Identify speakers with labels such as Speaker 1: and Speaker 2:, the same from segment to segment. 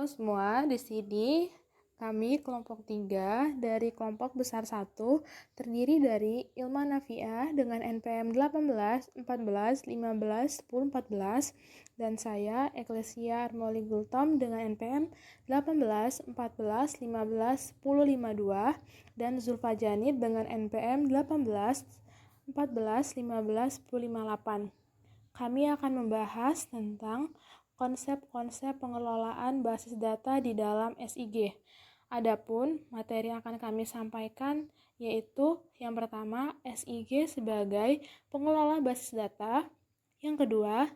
Speaker 1: Halo semua, di sini kami kelompok 3 dari kelompok besar 1 terdiri dari Ilma Nafiah dengan NPM 18, 14, 15, 10, 14 dan saya Eklesia Armoli Gultom dengan NPM 18, 14, 15, 10, 52 dan Zulfa Janid dengan NPM 18, 14, 15, 10, 58. Kami akan membahas tentang konsep-konsep pengelolaan basis data di dalam SIG. Adapun materi yang akan kami sampaikan yaitu yang pertama SIG sebagai pengelola basis data, yang kedua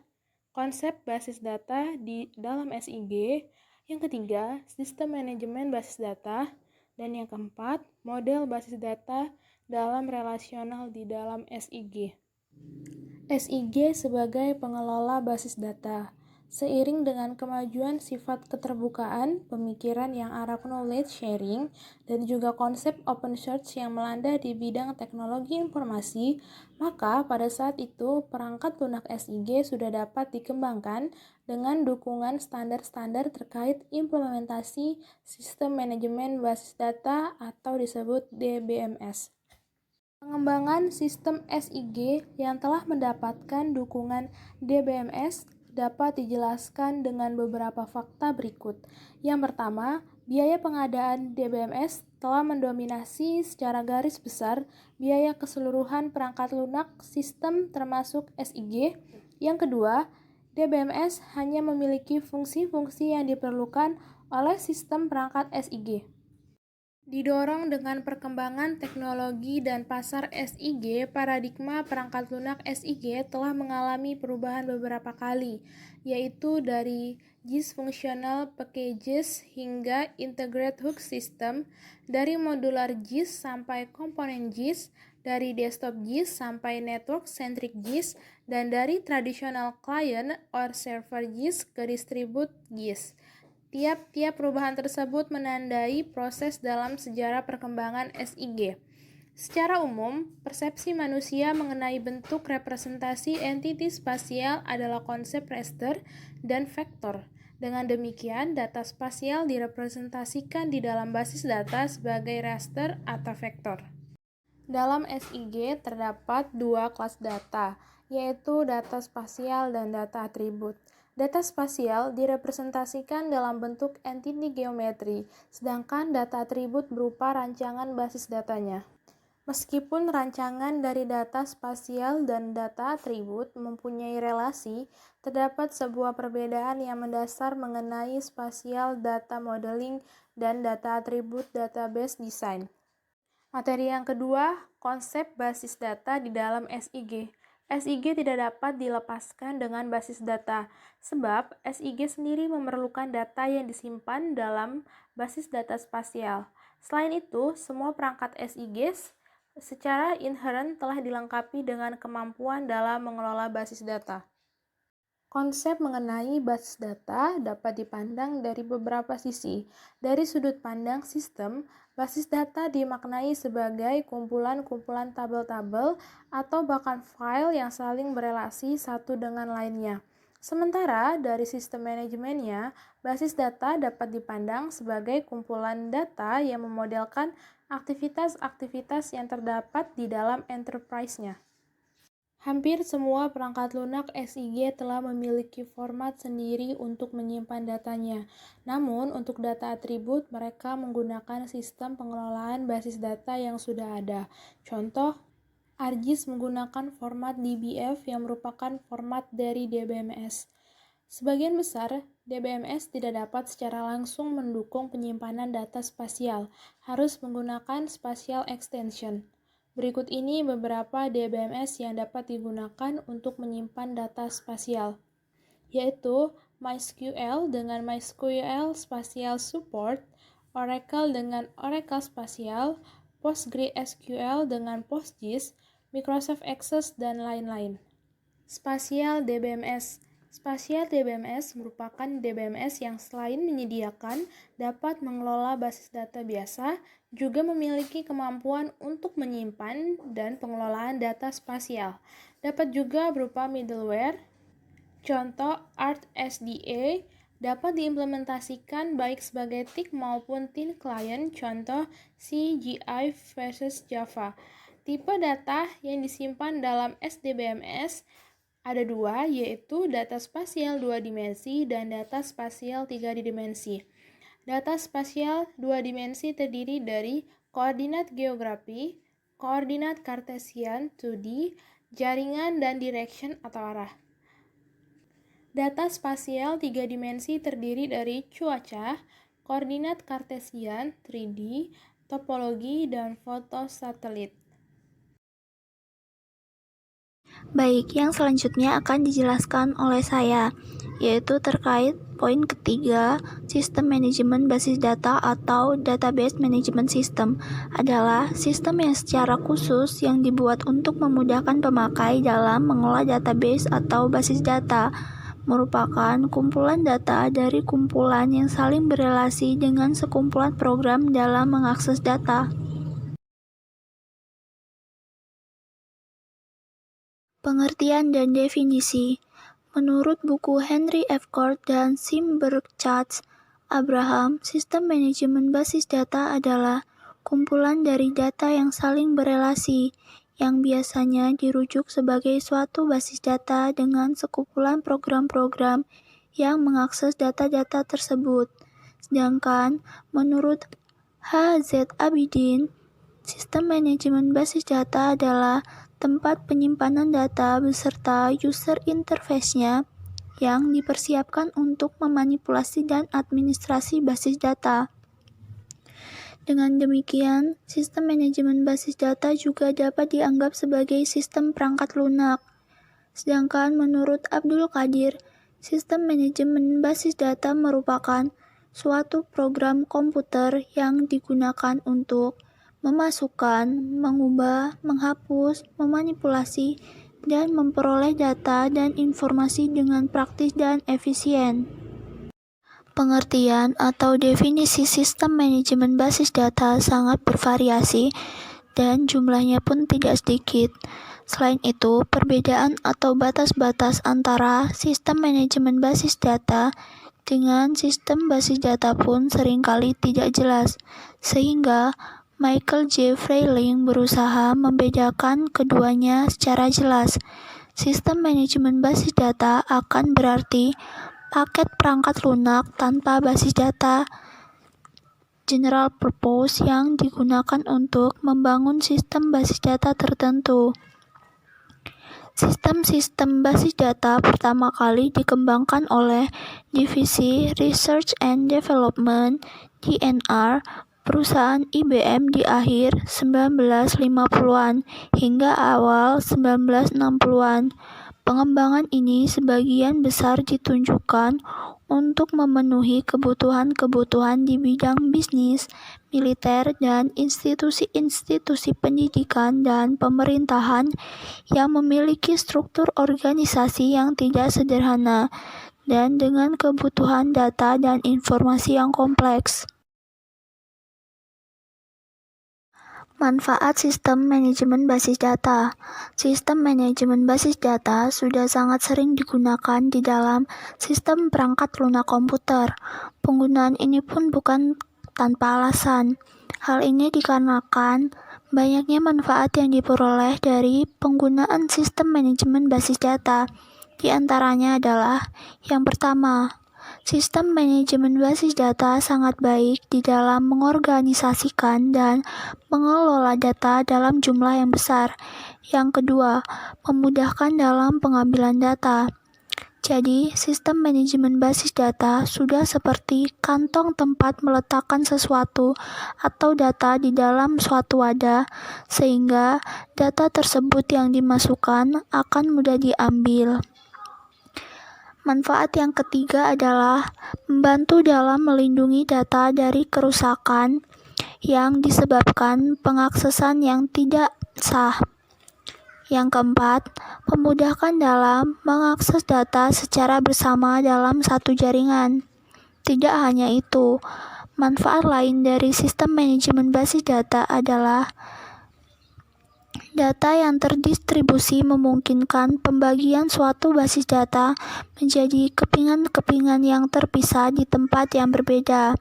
Speaker 1: konsep basis data di dalam SIG, yang ketiga sistem manajemen basis data, dan yang keempat model basis data dalam relasional di dalam SIG. SIG sebagai pengelola basis data. Seiring dengan kemajuan sifat keterbukaan, pemikiran yang arah knowledge sharing, dan juga konsep open source yang melanda di bidang teknologi informasi, maka pada saat itu perangkat lunak SIG sudah dapat dikembangkan dengan dukungan standar-standar terkait implementasi sistem manajemen basis data atau disebut DBMS. Pengembangan sistem SIG yang telah mendapatkan dukungan DBMS dapat dijelaskan dengan beberapa fakta berikut. Yang pertama, biaya pengadaan DBMS telah mendominasi secara garis besar biaya keseluruhan perangkat lunak sistem termasuk SIG. Yang kedua, DBMS hanya memiliki fungsi-fungsi yang diperlukan oleh sistem perangkat SIG. Didorong dengan perkembangan teknologi dan pasar SIG, paradigma perangkat lunak SIG telah mengalami perubahan beberapa kali, yaitu dari JIS Functional Packages hingga Integrated Hook System, dari modular JIS sampai komponen JIS, dari desktop JIS sampai network-centric JIS, dan dari traditional client or server JIS ke distribute JIS. Tiap-tiap perubahan tersebut menandai proses dalam sejarah perkembangan SIG. Secara umum, persepsi manusia mengenai bentuk representasi entiti spasial adalah konsep raster dan vektor. Dengan demikian, data spasial direpresentasikan di dalam basis data sebagai raster atau vektor. Dalam SIG terdapat dua kelas data, yaitu data spasial dan data atribut. Data spasial direpresentasikan dalam bentuk entiti geometri, sedangkan data atribut berupa rancangan basis datanya. Meskipun rancangan dari data spasial dan data atribut mempunyai relasi, terdapat sebuah perbedaan yang mendasar mengenai spasial data modeling dan data atribut database design. Materi yang kedua, konsep basis data di dalam SIG. SIG tidak dapat dilepaskan dengan basis data, sebab SIG sendiri memerlukan data yang disimpan dalam basis data spasial. Selain itu, semua perangkat SIG secara inherent telah dilengkapi dengan kemampuan dalam mengelola basis data. Konsep mengenai basis data dapat dipandang dari beberapa sisi. Dari sudut pandang sistem, basis data dimaknai sebagai kumpulan-kumpulan tabel-tabel atau bahkan file yang saling berelasi satu dengan lainnya. Sementara dari sistem manajemennya, basis data dapat dipandang sebagai kumpulan data yang memodelkan aktivitas-aktivitas yang terdapat di dalam enterprise-nya. Hampir semua perangkat lunak SIG telah memiliki format sendiri untuk menyimpan datanya. Namun, untuk data atribut, mereka menggunakan sistem pengelolaan basis data yang sudah ada. Contoh, ArcGIS menggunakan format DBF yang merupakan format dari DBMS. Sebagian besar, DBMS tidak dapat secara langsung mendukung penyimpanan data spasial, harus menggunakan spatial extension. Berikut ini beberapa DBMS yang dapat digunakan untuk menyimpan data spasial, yaitu MySQL dengan MySQL Spatial Support, Oracle dengan Oracle Spatial, PostgreSQL dengan PostGIS, Microsoft Access, dan lain-lain. Spatial DBMS. Spatial DBMS merupakan DBMS yang selain menyediakan dapat mengelola basis data biasa, juga memiliki kemampuan untuk menyimpan dan pengelolaan data spasial. Dapat juga berupa middleware, contoh ArcSDA, dapat diimplementasikan baik sebagai TIC maupun thin client, contoh CGI versus Java. Tipe data yang disimpan dalam SDBMS ada dua, yaitu data spasial 2 dimensi dan data spasial 3 dimensi. Data spasial 2 dimensi terdiri dari koordinat geografi, koordinat kartesian 2D, jaringan, dan direction atau arah. Data spasial 3 dimensi terdiri dari cuaca, koordinat kartesian 3D, topologi, dan foto satelit.
Speaker 2: Baik, yang selanjutnya akan dijelaskan oleh saya, yaitu terkait poin ketiga, sistem manajemen basis data atau database management system adalah sistem yang secara khusus yang dibuat untuk memudahkan pemakai dalam mengelola database atau basis data, merupakan kumpulan data dari kumpulan yang saling berelasi dengan sekumpulan program dalam mengakses data. Pengertian dan definisi. Menurut buku Henry F. Court dan Sim Burchard Abraham, sistem manajemen basis data adalah kumpulan dari data yang saling berelasi, yang biasanya dirujuk sebagai suatu basis data dengan sekumpulan program-program yang mengakses data-data tersebut. Sedangkan menurut H.Z. Abidin, sistem manajemen basis data adalah tempat penyimpanan data beserta user interface-nya yang dipersiapkan untuk memanipulasi dan administrasi basis data. Dengan demikian, sistem manajemen basis data juga dapat dianggap sebagai sistem perangkat lunak. Sedangkan menurut Abdul Qadir, sistem manajemen basis data merupakan suatu program komputer yang digunakan untuk memasukkan, mengubah, menghapus, memanipulasi, dan memperoleh data dan informasi dengan praktis dan efisien. Pengertian atau definisi sistem manajemen basis data sangat bervariasi dan jumlahnya pun tidak sedikit. Selain itu, perbedaan atau batas-batas antara sistem manajemen basis data dengan sistem basis data pun seringkali tidak jelas, sehingga Michael J. Freiling berusaha membedakan keduanya secara jelas. Sistem manajemen basis data akan berarti paket perangkat lunak tanpa basis data general purpose yang digunakan untuk membangun sistem basis data tertentu. Sistem-sistem basis data pertama kali dikembangkan oleh Divisi Research and Development (DNR) perusahaan IBM di akhir 1950-an hingga awal 1960-an. Pengembangan ini sebagian besar ditunjukkan untuk memenuhi kebutuhan-kebutuhan di bidang bisnis, militer, dan institusi-institusi pendidikan dan pemerintahan yang memiliki struktur organisasi yang tidak sederhana dan dengan kebutuhan data dan informasi yang kompleks. Manfaat sistem manajemen basis data. Sistem manajemen basis data sudah sangat sering digunakan di dalam sistem perangkat lunak komputer. Penggunaan ini pun bukan tanpa alasan. Hal ini dikarenakan banyaknya manfaat yang diperoleh dari penggunaan sistem manajemen basis data. Di antaranya adalah yang pertama, sistem manajemen basis data sangat baik di dalam mengorganisasikan dan mengelola data dalam jumlah yang besar. Yang kedua, memudahkan dalam pengambilan data. Jadi, sistem manajemen basis data sudah seperti kantong tempat meletakkan sesuatu atau data di dalam suatu wadah, sehingga data tersebut yang dimasukkan akan mudah diambil. Manfaat yang ketiga adalah membantu dalam melindungi data dari kerusakan yang disebabkan pengaksesan yang tidak sah. Yang keempat, memudahkan dalam mengakses data secara bersama dalam satu jaringan. Tidak hanya itu, manfaat lain dari sistem manajemen basis data adalah Data yang terdistribusi memungkinkan pembagian suatu basis data menjadi kepingan-kepingan yang terpisah di tempat yang berbeda.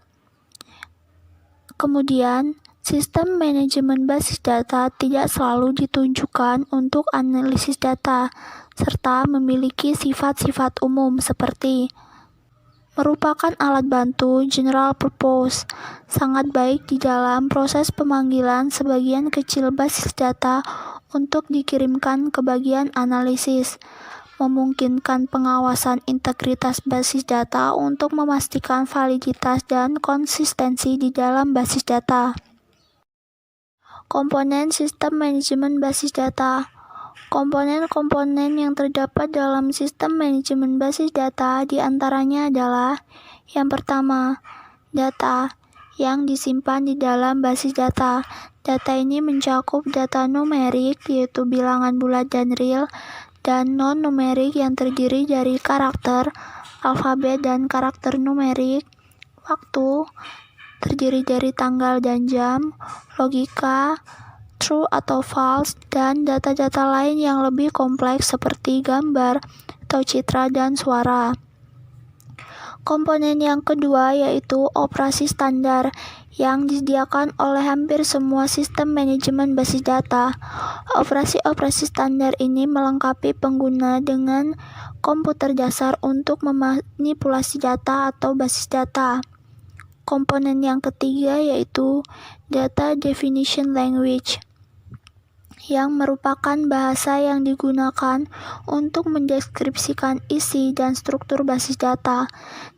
Speaker 2: Kemudian, sistem manajemen basis data tidak selalu ditunjukkan untuk analisis data, serta memiliki sifat-sifat umum seperti merupakan alat bantu general purpose, sangat baik di dalam proses pemanggilan sebagian kecil basis data untuk dikirimkan ke bagian analisis, memungkinkan pengawasan integritas basis data untuk memastikan validitas dan konsistensi di dalam basis data. Komponen sistem manajemen basis data. Komponen-komponen yang terdapat dalam sistem manajemen basis data diantaranya adalah yang pertama, data yang disimpan di dalam basis data. Data ini mencakup data numerik, yaitu bilangan bulat dan real, dan non-numerik yang terdiri dari karakter, alfabet, dan karakter numerik, waktu, terdiri dari tanggal dan jam, logika, true atau false, dan data-data lain yang lebih kompleks seperti gambar atau citra dan suara. Komponen yang kedua yaitu operasi standar yang disediakan oleh hampir semua sistem manajemen basis data. Operasi-operasi standar ini melengkapi pengguna dengan komputer dasar untuk memanipulasi data atau basis data. Komponen yang ketiga yaitu Data Definition Language, yang merupakan bahasa yang digunakan untuk mendeskripsikan isi dan struktur basis data.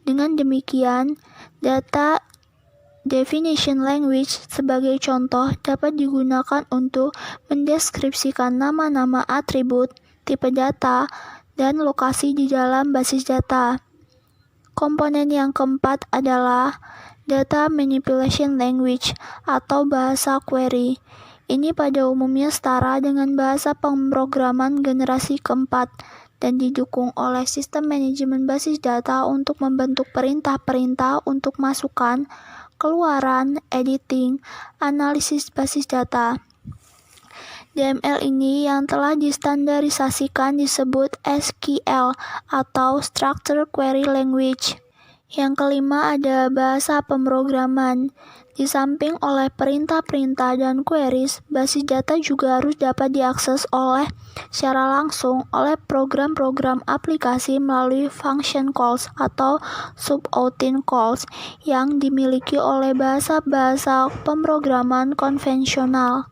Speaker 2: Dengan demikian, Data Definition Language sebagai contoh dapat digunakan untuk mendeskripsikan nama-nama atribut, tipe data, dan lokasi di dalam basis data. Komponen yang keempat adalah Data Manipulation Language atau bahasa query. Ini pada umumnya setara dengan bahasa pemrograman generasi keempat dan didukung oleh sistem manajemen basis data untuk membentuk perintah-perintah untuk masukan, keluaran, editing, analisis basis data. DML ini yang telah distandarisasikan disebut SQL atau Structured Query Language. Yang kelima ada bahasa pemrograman. Di samping oleh perintah-perintah dan queries, basis data juga harus dapat diakses secara langsung oleh program-program aplikasi melalui function calls atau subroutine calls yang dimiliki oleh bahasa-bahasa pemrograman konvensional.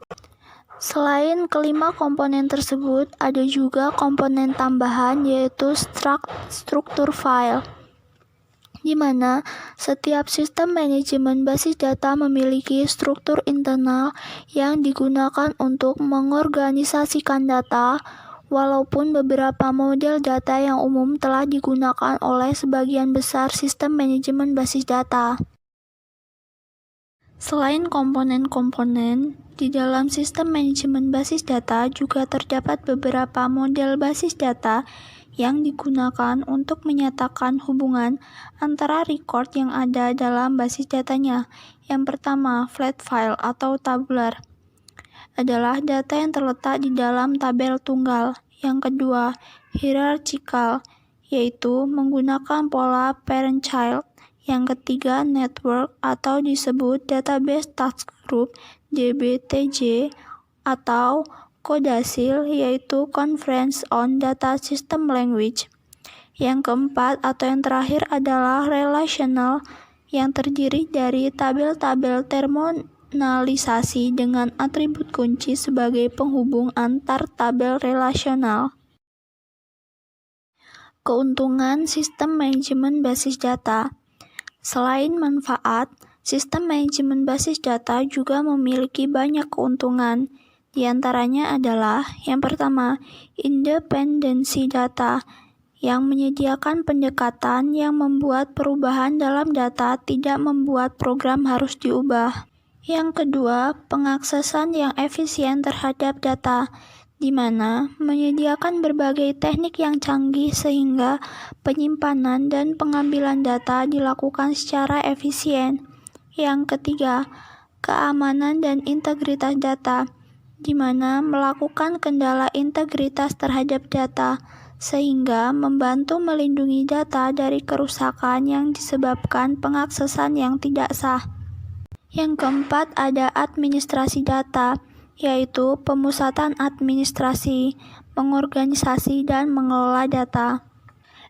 Speaker 2: Selain kelima komponen tersebut, ada juga komponen tambahan yaitu struktur file, di mana setiap sistem manajemen basis data memiliki struktur internal yang digunakan untuk mengorganisasikan data, walaupun beberapa model data yang umum telah digunakan oleh sebagian besar sistem manajemen basis data. Selain komponen-komponen, di dalam sistem manajemen basis data juga terdapat beberapa model basis data yang digunakan untuk menyatakan hubungan antara record yang ada dalam basis datanya. Yang pertama, flat file atau tabular adalah data yang terletak di dalam tabel tunggal. Yang kedua, hierarchical, yaitu menggunakan pola parent-child. Yang ketiga, network atau disebut database task group (DBTG) atau CODASIL, yaitu Conference on Data System Language. Yang keempat atau yang terakhir adalah relational, yang terdiri dari tabel-tabel terminalisasi dengan atribut kunci sebagai penghubung antar tabel relasional. Keuntungan sistem manajemen basis data. Selain manfaat, sistem manajemen basis data juga memiliki banyak keuntungan. Di antaranya adalah yang pertama, independensi data, yang menyediakan pendekatan yang membuat perubahan dalam data tidak membuat program harus diubah. Yang kedua, pengaksesan yang efisien terhadap data, di mana menyediakan berbagai teknik yang canggih sehingga penyimpanan dan pengambilan data dilakukan secara efisien. Yang ketiga, keamanan dan integritas data, di mana melakukan kendala integritas terhadap data, sehingga membantu melindungi data dari kerusakan yang disebabkan pengaksesan yang tidak sah. Yang keempat ada administrasi data, yaitu pemusatan administrasi, mengorganisasi dan mengelola data.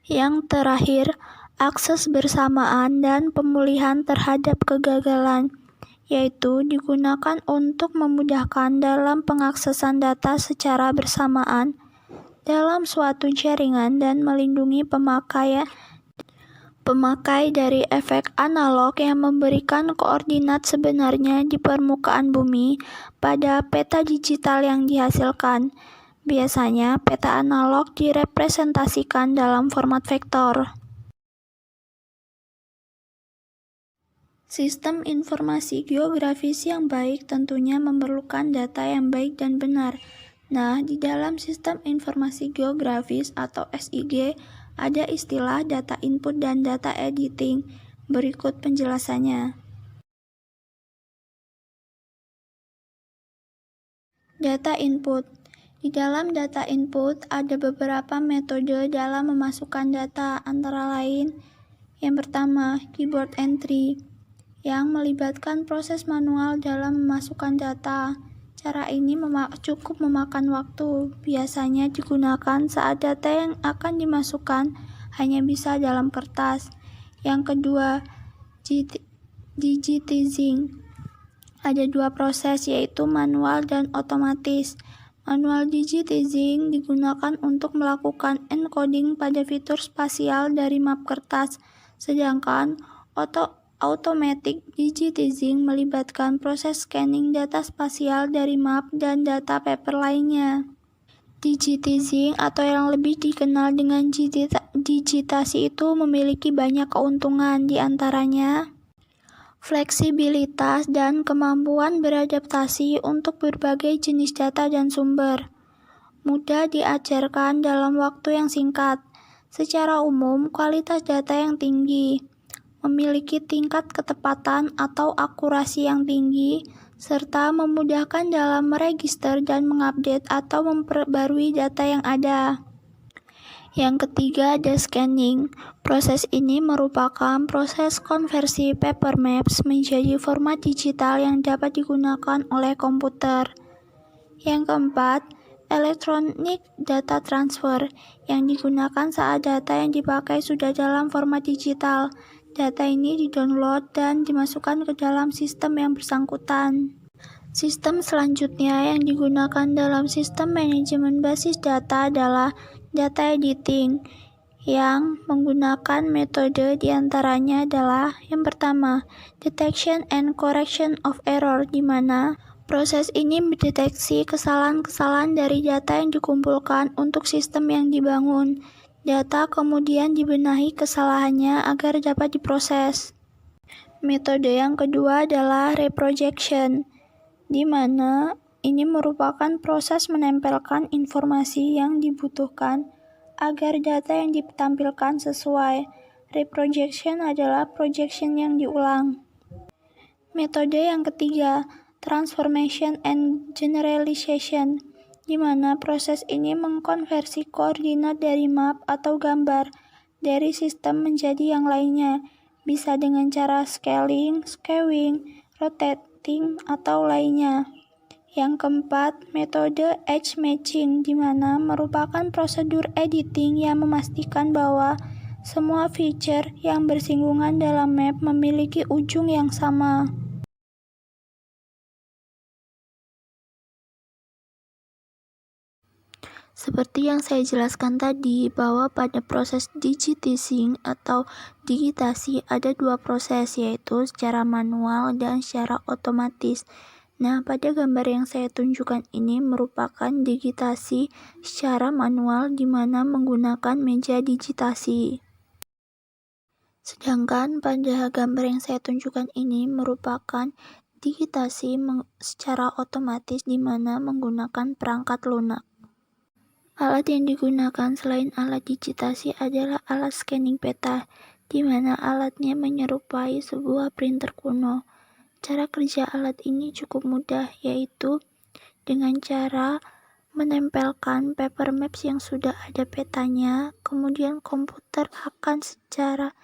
Speaker 2: Yang terakhir, akses bersamaan dan pemulihan terhadap kegagalan, yaitu digunakan untuk memudahkan dalam pengaksesan data secara bersamaan dalam suatu jaringan dan melindungi pemakai dari efek analog yang memberikan koordinat sebenarnya di permukaan bumi pada peta digital yang dihasilkan. Biasanya, peta analog direpresentasikan dalam format vektor. Sistem informasi geografis yang baik tentunya memerlukan data yang baik dan benar. Nah, di dalam sistem informasi geografis atau SIG, ada istilah data input dan data editing. Berikut penjelasannya. Data input. Di dalam data input, ada beberapa metode dalam memasukkan data, antara lain yang pertama, keyboard entry, yang melibatkan proses manual dalam memasukkan data. Cara ini cukup memakan waktu, biasanya digunakan saat data yang akan dimasukkan hanya bisa dalam kertas. Yang kedua, digitizing. Ada dua proses, yaitu manual dan otomatis. Manual digitizing digunakan untuk melakukan encoding pada fitur spasial dari map kertas, sedangkan automatic digitizing melibatkan proses scanning data spasial dari map dan data paper lainnya. Digitizing atau yang lebih dikenal dengan digitasi itu memiliki banyak keuntungan, di antaranya fleksibilitas dan kemampuan beradaptasi untuk berbagai jenis data dan sumber. Mudah diajarkan dalam waktu yang singkat. Secara umum, kualitas data yang tinggi, memiliki tingkat ketepatan atau akurasi yang tinggi, serta memudahkan dalam meregister dan mengupdate atau memperbarui data yang ada. Yang ketiga ada scanning. Proses ini merupakan proses konversi paper maps menjadi format digital yang dapat digunakan oleh komputer. Yang keempat, electronic data transfer, yang digunakan saat data yang dipakai sudah dalam format digital. Data ini di-download dan dimasukkan ke dalam sistem yang bersangkutan. Sistem selanjutnya yang digunakan dalam sistem manajemen basis data adalah data editing, yang menggunakan metode diantaranya adalah yang pertama, detection and correction of error, di mana proses ini mendeteksi kesalahan-kesalahan dari data yang dikumpulkan untuk sistem yang dibangun. Data kemudian dibenahi kesalahannya agar dapat diproses. Metode yang kedua adalah reprojection, di mana ini merupakan proses menempelkan informasi yang dibutuhkan agar data yang ditampilkan sesuai. Reprojection adalah projection yang diulang. Metode yang ketiga, transformation and generalization, di mana proses ini mengkonversi koordinat dari map atau gambar dari sistem menjadi yang lainnya, bisa dengan cara scaling, skewing, rotating, atau lainnya. Yang keempat, metode edge matching, di mana merupakan prosedur editing yang memastikan bahwa semua feature yang bersinggungan dalam map memiliki ujung yang sama. Seperti yang saya jelaskan tadi, bahwa pada proses digitizing atau digitasi ada dua proses, yaitu secara manual dan secara otomatis. Nah, pada gambar yang saya tunjukkan ini merupakan digitasi secara manual di mana menggunakan meja digitasi. Sedangkan pada gambar yang saya tunjukkan ini merupakan digitasi secara otomatis di mana menggunakan perangkat lunak. Alat yang digunakan selain alat digitasi adalah alat scanning peta, di mana alatnya menyerupai sebuah printer kuno. Cara kerja alat ini cukup mudah, yaitu dengan cara menempelkan paper maps yang sudah ada petanya, kemudian komputer akan secara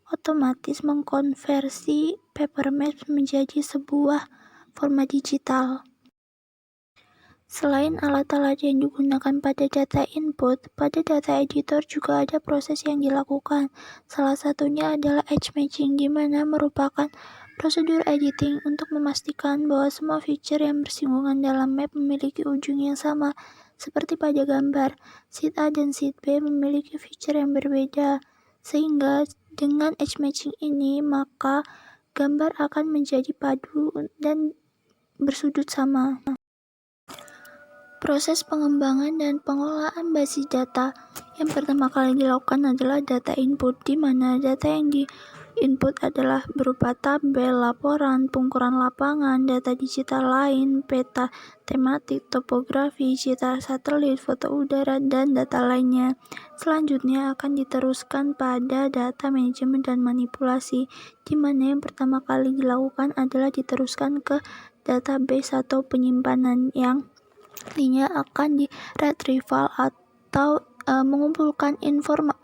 Speaker 2: otomatis mengkonversi paper maps menjadi sebuah format digital. Selain alat-alat yang digunakan pada data input, pada data editor juga ada proses yang dilakukan. Salah satunya adalah edge matching, di mana merupakan prosedur editing untuk memastikan bahwa semua feature yang bersinggungan dalam map memiliki ujung yang sama. Seperti pada gambar, sheet A dan sheet B memiliki feature yang berbeda, sehingga dengan edge matching ini, maka gambar akan menjadi padu dan bersudut sama. Proses pengembangan dan pengelolaan basis data yang pertama kali dilakukan adalah data input, di mana data yang di-input adalah berupa tabel, laporan, pengukuran lapangan, data digital lain, peta tematik, topografi, citra satelit, foto udara, dan data lainnya. Selanjutnya akan diteruskan pada data manajemen dan manipulasi, di mana yang pertama kali dilakukan adalah diteruskan ke database atau penyimpanan yang nantinya akan di-retrieval atau mengumpulkan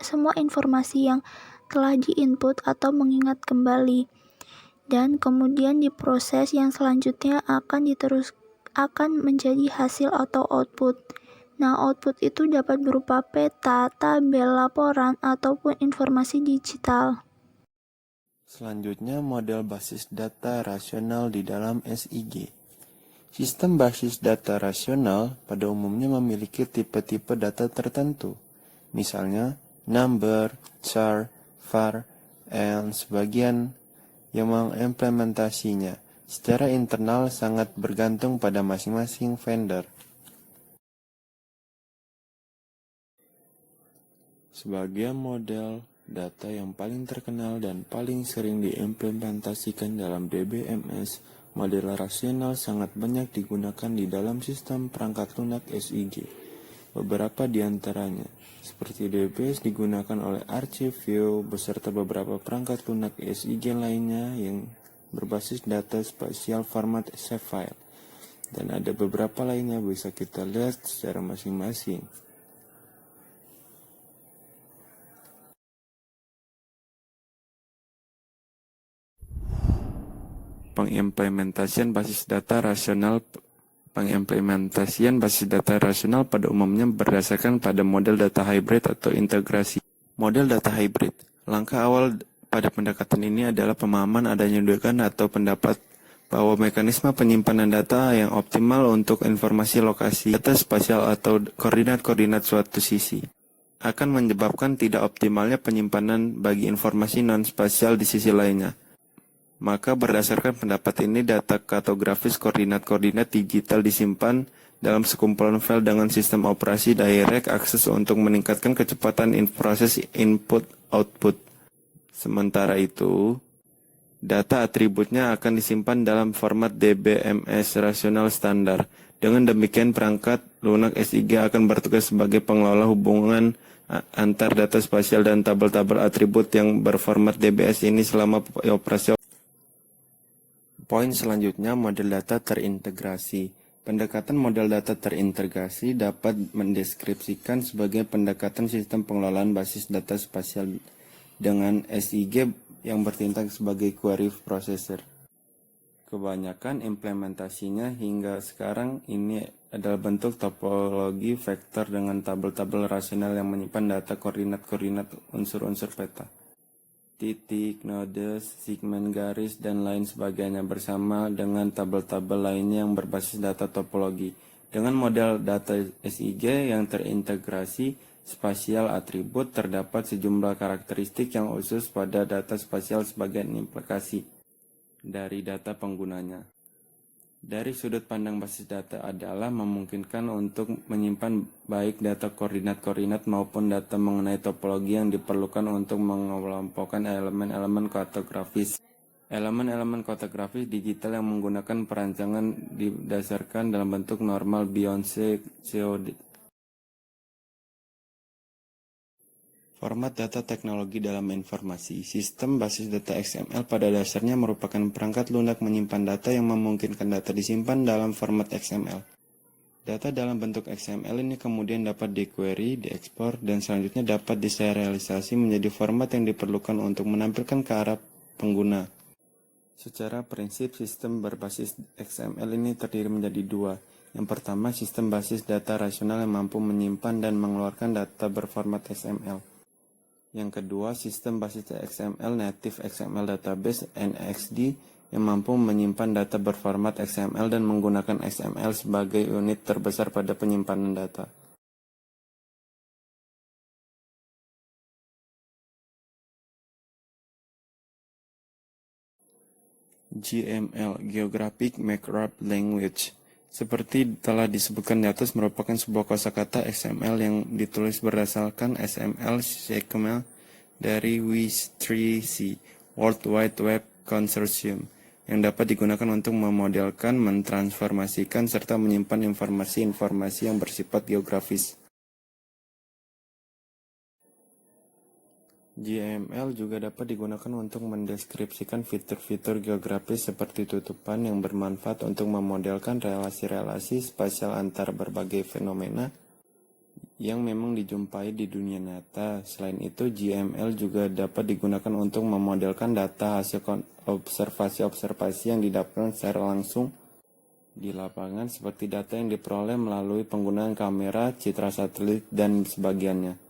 Speaker 2: semua informasi yang telah di-input atau mengingat kembali, dan kemudian diproses yang selanjutnya akan menjadi hasil atau output. Nah, output itu dapat berupa peta, tabel, laporan, ataupun informasi digital.
Speaker 3: Selanjutnya, model basis data rasional di dalam SIG. Sistem basis data rasional pada umumnya memiliki tipe-tipe data tertentu, misalnya number, char, var, and sebagian yang mengimplementasinya secara internal sangat bergantung pada masing-masing vendor. Sebagian model data yang paling terkenal dan paling sering diimplementasikan dalam DBMS, model rasional sangat banyak digunakan di dalam sistem perangkat lunak SIG. Beberapa di antaranya, seperti DBS, digunakan oleh ArchiView beserta beberapa perangkat lunak SIG lainnya yang berbasis data spasial format Shapefile. Dan ada beberapa lainnya bisa kita lihat secara masing-masing. Pengimplementasian basis data rasional pada umumnya berdasarkan pada model data hybrid atau integrasi. Model data hybrid. Langkah awal pada pendekatan ini adalah pemahaman adanya dugaan atau pendapat bahwa mekanisme penyimpanan data yang optimal untuk informasi lokasi data spasial atau koordinat-koordinat suatu sisi akan menyebabkan tidak optimalnya penyimpanan bagi informasi non-spasial di sisi lainnya. Maka berdasarkan pendapat ini, data kartografis koordinat-koordinat digital disimpan dalam sekumpulan file dengan sistem operasi direct access untuk meningkatkan kecepatan proses input-output. Sementara itu, data atributnya akan disimpan dalam format DBMS rasional standar. Dengan demikian, perangkat lunak SIG akan bertugas sebagai pengelola hubungan antar data spasial dan tabel-tabel atribut yang berformat DBS ini selama operasi. Poin selanjutnya, model data terintegrasi. Pendekatan model data terintegrasi dapat mendeskripsikan sebagai pendekatan sistem pengelolaan basis data spasial dengan SIG yang bertindak sebagai query processor. Kebanyakan implementasinya hingga sekarang ini adalah bentuk topologi vektor dengan tabel-tabel rasional yang menyimpan data koordinat-koordinat unsur-unsur peta, titik, node, segmen garis, dan lain sebagainya bersama dengan tabel-tabel lainnya yang berbasis data topologi. Dengan model data SIG yang terintegrasi spasial atribut, terdapat sejumlah karakteristik yang khusus pada data spasial sebagai implikasi dari data penggunanya. Dari sudut pandang basis data adalah memungkinkan untuk menyimpan baik data koordinat-koordinat maupun data mengenai topologi yang diperlukan untuk mengelompokkan elemen-elemen kartografis. Elemen-elemen kartografis digital yang menggunakan perancangan didasarkan dalam bentuk normal Beyonce COD. Format data teknologi dalam informasi. Sistem basis data XML pada dasarnya merupakan perangkat lunak menyimpan data yang memungkinkan data disimpan dalam format XML. Data dalam bentuk XML ini kemudian dapat di-query, diekspor, dan selanjutnya dapat diserialisasi menjadi format yang diperlukan untuk menampilkan ke arah pengguna. Secara prinsip, sistem berbasis XML ini terdiri menjadi dua. Yang pertama, sistem basis data rasional yang mampu menyimpan dan mengeluarkan data berformat XML. Yang kedua, sistem basis XML Native XML Database (NXD) yang mampu menyimpan data berformat XML dan menggunakan XML sebagai unit terbesar pada penyimpanan data. GML (Geographic Markup Language). Seperti telah disebutkan di atas, merupakan sebuah kosakata XML yang ditulis berdasarkan XML XML dari W3C World Wide Web Consortium yang dapat digunakan untuk memodelkan, mentransformasikan, serta menyimpan informasi-informasi yang bersifat geografis. GML juga dapat digunakan untuk mendeskripsikan fitur-fitur geografis seperti tutupan yang bermanfaat untuk memodelkan relasi-relasi spasial antar berbagai fenomena yang memang dijumpai di dunia nyata. Selain itu, GML juga dapat digunakan untuk memodelkan data hasil observasi-observasi yang didapatkan secara langsung di lapangan, seperti data yang diperoleh melalui penggunaan kamera, citra satelit, dan sebagiannya.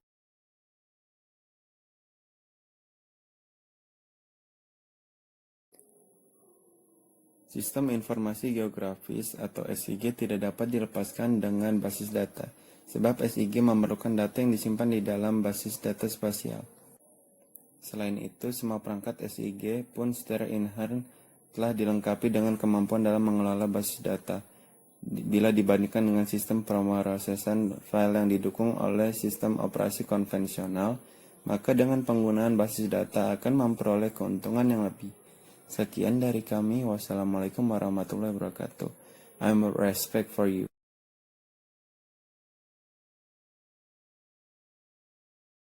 Speaker 3: Sistem Informasi Geografis atau SIG tidak dapat dilepaskan dengan basis data, sebab SIG memerlukan data yang disimpan di dalam basis data spasial. Selain itu, semua perangkat SIG pun secara inherent telah dilengkapi dengan kemampuan dalam mengelola basis data. Bila dibandingkan dengan sistem pemrosesan file yang didukung oleh sistem operasi konvensional, maka dengan penggunaan basis data akan memperoleh keuntungan yang lebih. Sekian dari kami. Wassalamualaikum warahmatullahi wabarakatuh. I'm respect for you.